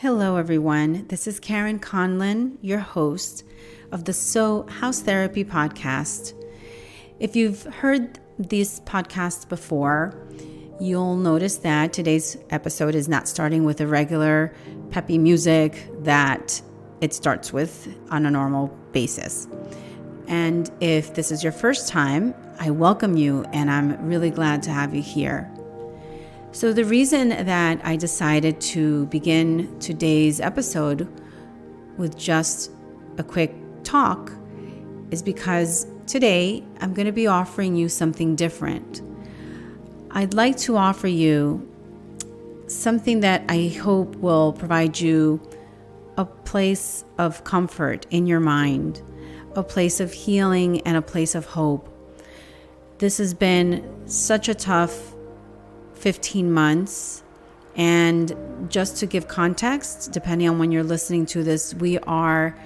Hello, everyone. This is Karen Conlin, your host of the So House Therapy podcast. If you've heard these podcasts before, you'll notice that today's episode is not starting with the regular peppy music that it starts with on a normal basis. And if this is your first time, I welcome you and I'm really glad to have you here. So the reason that I decided to begin today's episode with just a quick talk is because today I'm going to be offering you something different. I'd like to offer you something that I hope will provide you a place of comfort in your mind, a place of healing and a place of hope. This has been such a tough 15 months. And just to give context, depending on when you're listening to this, we are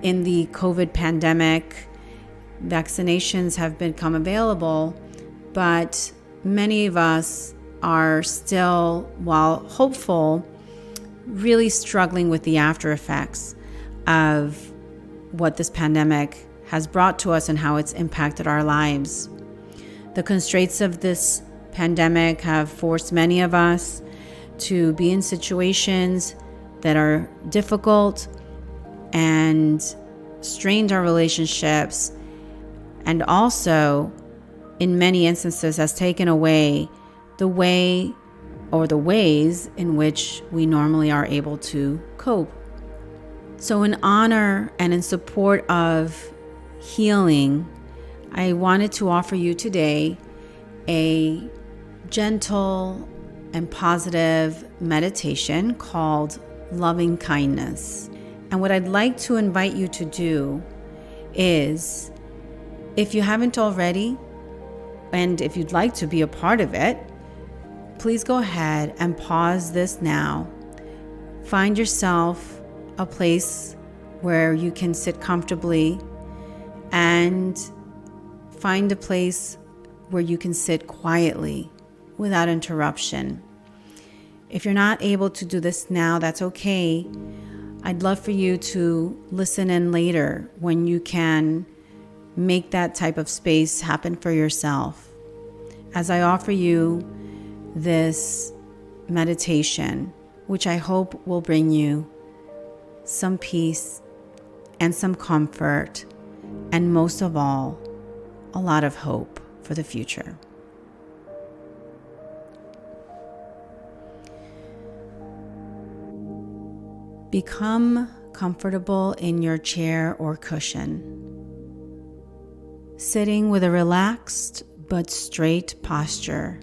in the COVID pandemic. Vaccinations have become available, but many of us are still, while hopeful, really struggling with the after effects of what this pandemic has brought to us and how it's impacted our lives. The constraints of this pandemic have forced many of us to be in situations that are difficult and strained our relationships, and also in many instances has taken away the way or the ways in which we normally are able to cope. So in honor and in support of healing, I wanted to offer you today a gentle and positive meditation called Loving Kindness. And what I'd like to invite you to do is, if you haven't already, and if you'd like to be a part of it, please go ahead and pause this now. Find yourself a place where you can sit comfortably, and find a place where you can sit quietly without interruption. If you're not able to do this now, that's okay. I'd love for you to listen in later when you can make that type of space happen for yourself. As I offer you this meditation, which I hope will bring you some peace and some comfort, and most of all, a lot of hope for the future. Become comfortable in your chair or cushion, sitting with a relaxed but straight posture,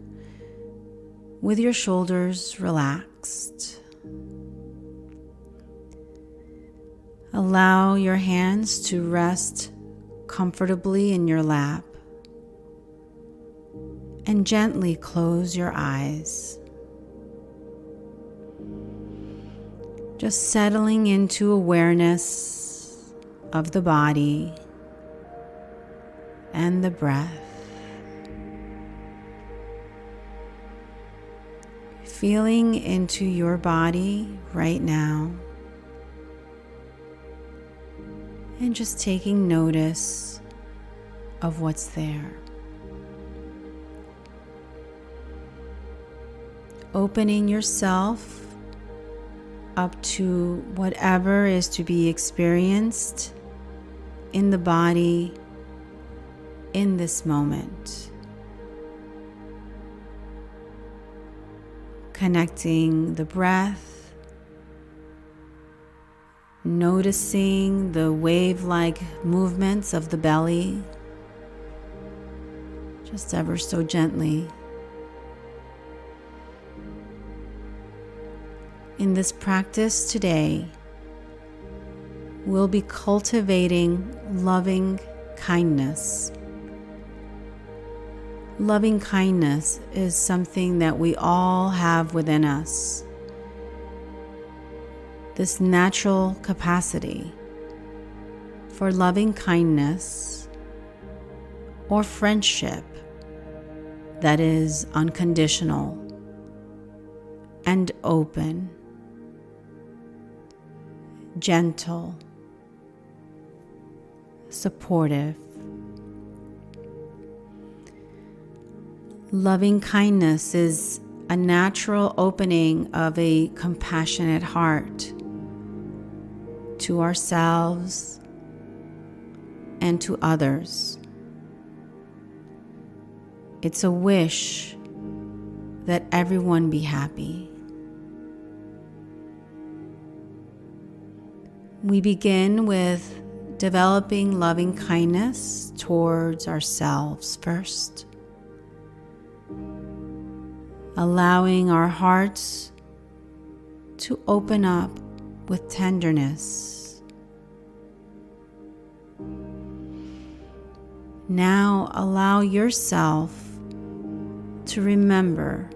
with your shoulders relaxed. Allow your hands to rest comfortably in your lap, and gently close your eyes. Just settling into awareness of the body and the breath. Feeling into your body right now, and just taking notice of what's there. Opening yourself up to whatever is to be experienced in the body in this moment. Connecting the breath, noticing the wave-like movements of the belly, just ever so gently. In this practice today, we'll be cultivating loving kindness. Loving kindness is something that we all have within us. This natural capacity for loving kindness or friendship that is unconditional and open gentle, supportive. Loving kindness is a natural opening of a compassionate heart to ourselves and to others. It's a wish that everyone be happy. We begin with developing loving kindness towards ourselves first, allowing our hearts to open up with tenderness. Now allow yourself to remember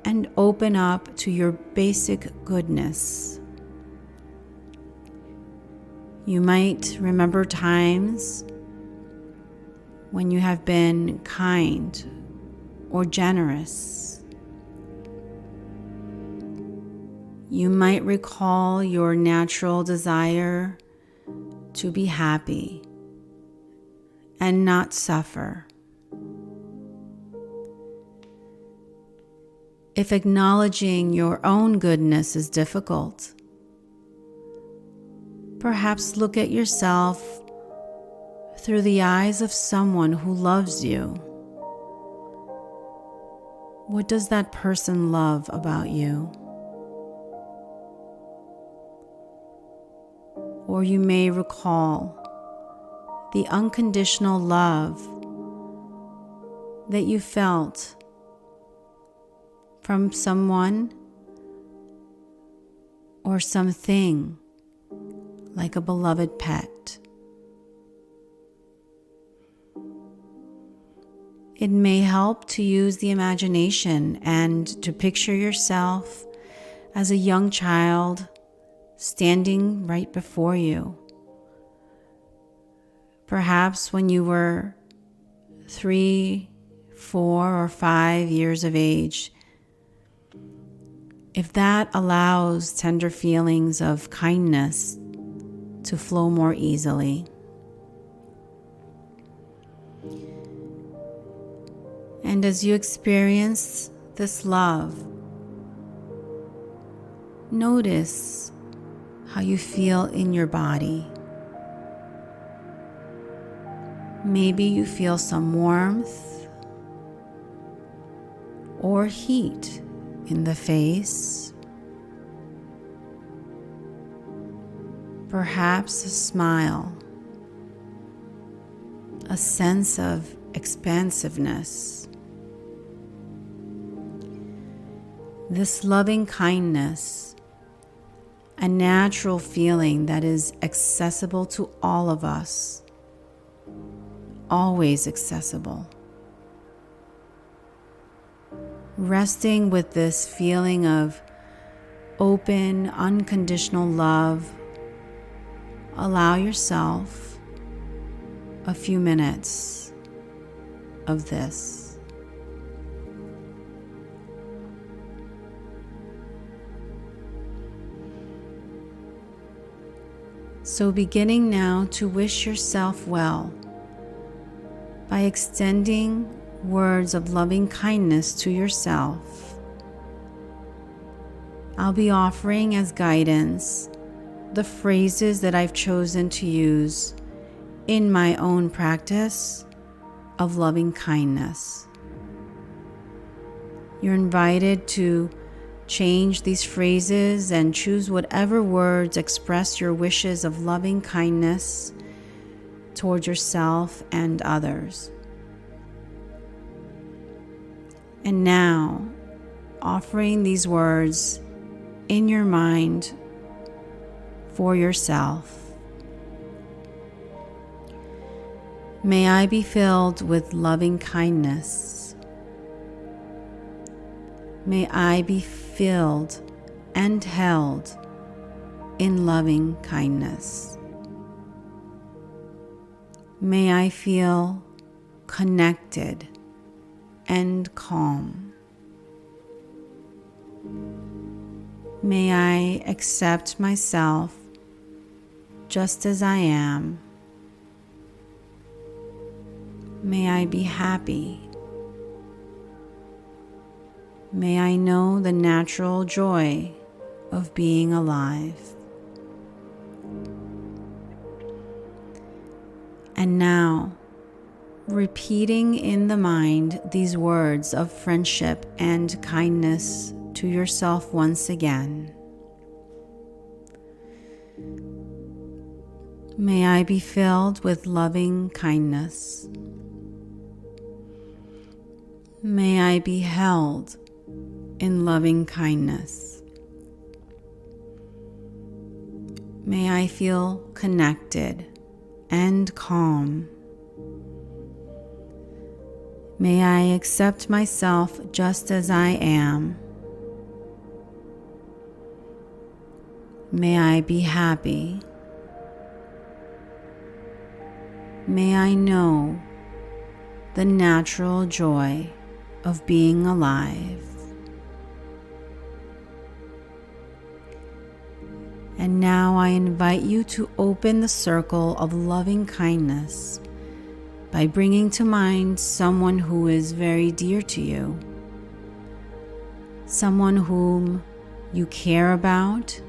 and open up to your basic goodness. You might remember times when you have been kind or generous. You might recall your natural desire to be happy and not suffer. If acknowledging your own goodness is difficult, perhaps look at yourself through the eyes of someone who loves you. What does that person love about you? Or you may recall the unconditional love that you felt from someone or something, like a beloved pet. It may help to use the imagination and to picture yourself as a young child standing right before you. Perhaps when you were 3, 4, or 5 years of age. If that allows tender feelings of kindness to flow more easily. And as you experience this love, notice how you feel in your body. Maybe you feel some warmth or heat in the face, perhaps a smile, a sense of expansiveness. This loving kindness, a natural feeling that is accessible to all of us, always accessible. Resting with this feeling of open, unconditional love, allow yourself a few minutes of this. So beginning now to wish yourself well by extending words of loving kindness to yourself. I'll be offering as guidance the phrases that I've chosen to use in my own practice of loving kindness. You're invited to change these phrases and choose whatever words express your wishes of loving kindness toward yourself and others. And now, offering these words in your mind for yourself. May I be filled with loving kindness. May I be filled and held in loving kindness. May I feel connected and calm. May I accept myself just as I am. May I be happy. May I know the natural joy of being alive. And now, repeating in the mind these words of friendship and kindness to yourself once again. May I be filled with loving kindness. May I be held in loving kindness. May I feel connected and calm. May I accept myself just as I am. May I be happy. May I know the natural joy of being alive. And now I invite you to open the circle of loving kindness by bringing to mind someone who is very dear to you, someone whom you care about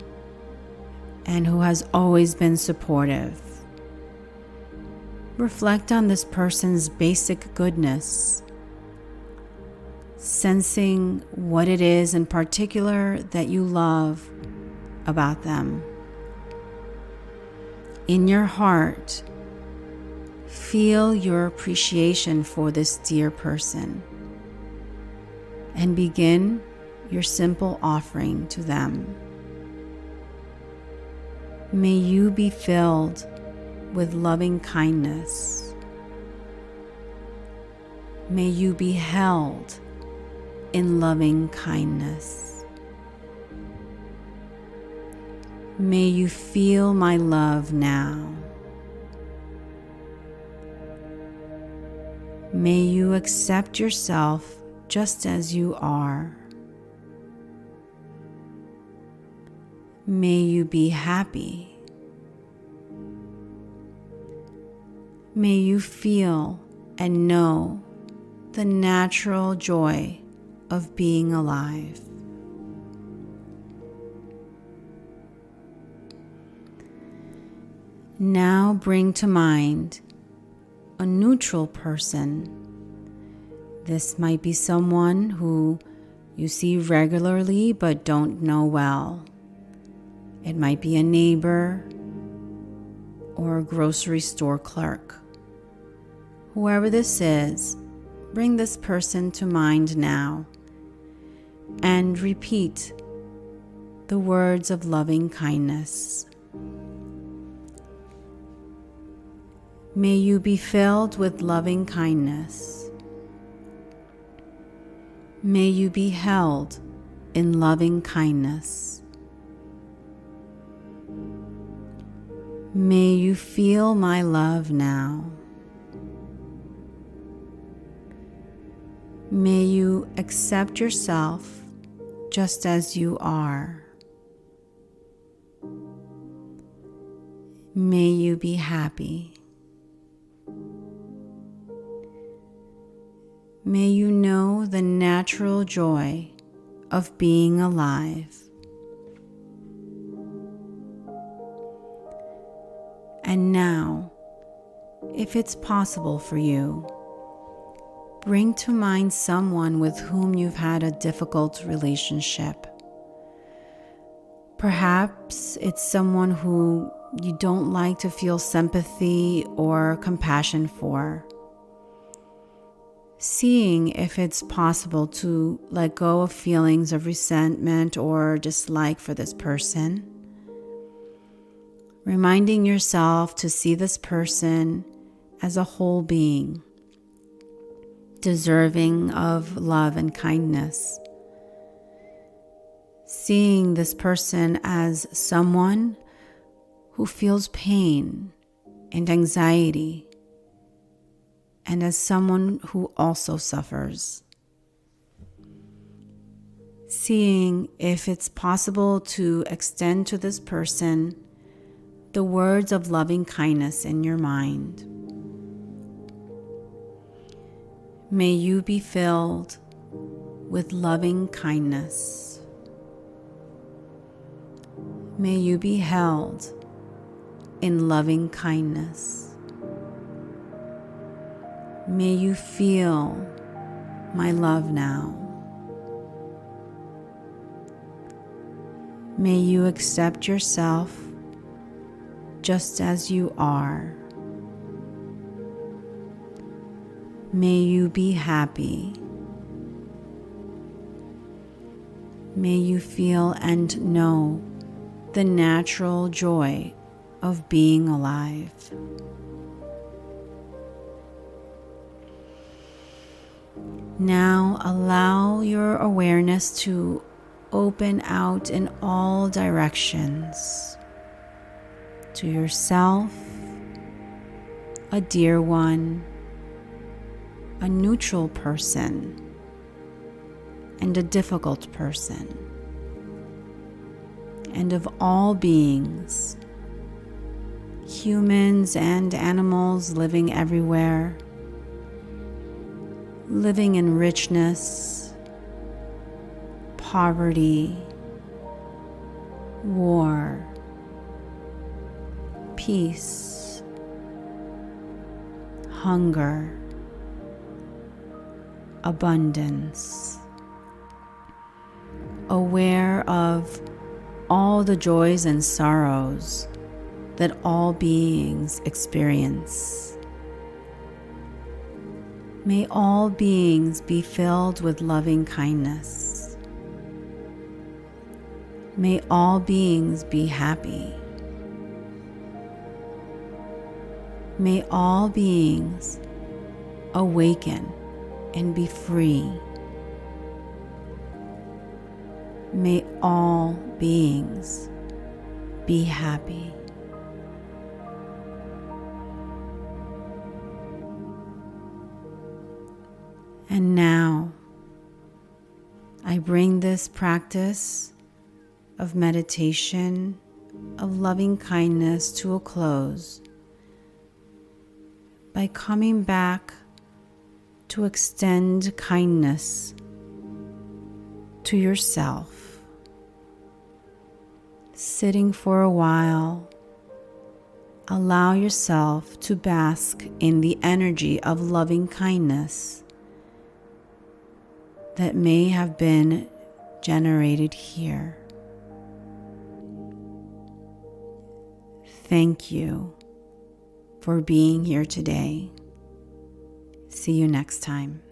and who has always been supportive. Reflect on this person's basic goodness, sensing what it is in particular that you love about them. In your heart, feel your appreciation for this dear person and begin your simple offering to them. May you be filled with loving kindness. May you be held in loving kindness. May you feel my love now. May you accept yourself just as you are. May you be happy. May you feel and know the natural joy of being alive. Now bring to mind a neutral person. This might be someone who you see regularly but don't know well. It might be a neighbor or a grocery store clerk. Whoever this is, bring this person to mind now and repeat the words of loving kindness. May you be filled with loving kindness. May you be held in loving kindness. May you feel my love now. May you accept yourself just as you are. May you be happy. May you know the natural joy of being alive. And now, if it's possible for you, bring to mind someone with whom you've had a difficult relationship. Perhaps it's someone who you don't like to feel sympathy or compassion for. Seeing if it's possible to let go of feelings of resentment or dislike for this person. Reminding yourself to see this person as a whole being, deserving of love and kindness. Seeing this person as someone who feels pain and anxiety, and as someone who also suffers. seeing if it's possible to extend to this person the words of loving kindness in your mind. May you be filled with loving kindness. May you be held in loving kindness. May you feel my love now. May you accept yourself just as you are. May you be happy. May you feel and know the natural joy of being alive. Now allow your awareness to open out in all directions to yourself, a dear one, a neutral person, and a difficult person, and of all beings, humans and animals living everywhere, living in richness, poverty, war, peace, hunger, abundance, aware of all the joys and sorrows that all beings experience. May all beings be filled with loving kindness. May all beings be happy. May all beings awaken and be free. May all beings be happy. And now, I bring this practice of meditation, of loving kindness to a close by coming back to extend kindness to yourself, sitting for a while. Allow yourself to bask in the energy of loving kindness that may have been generated here. Thank you for being here today. See you next time.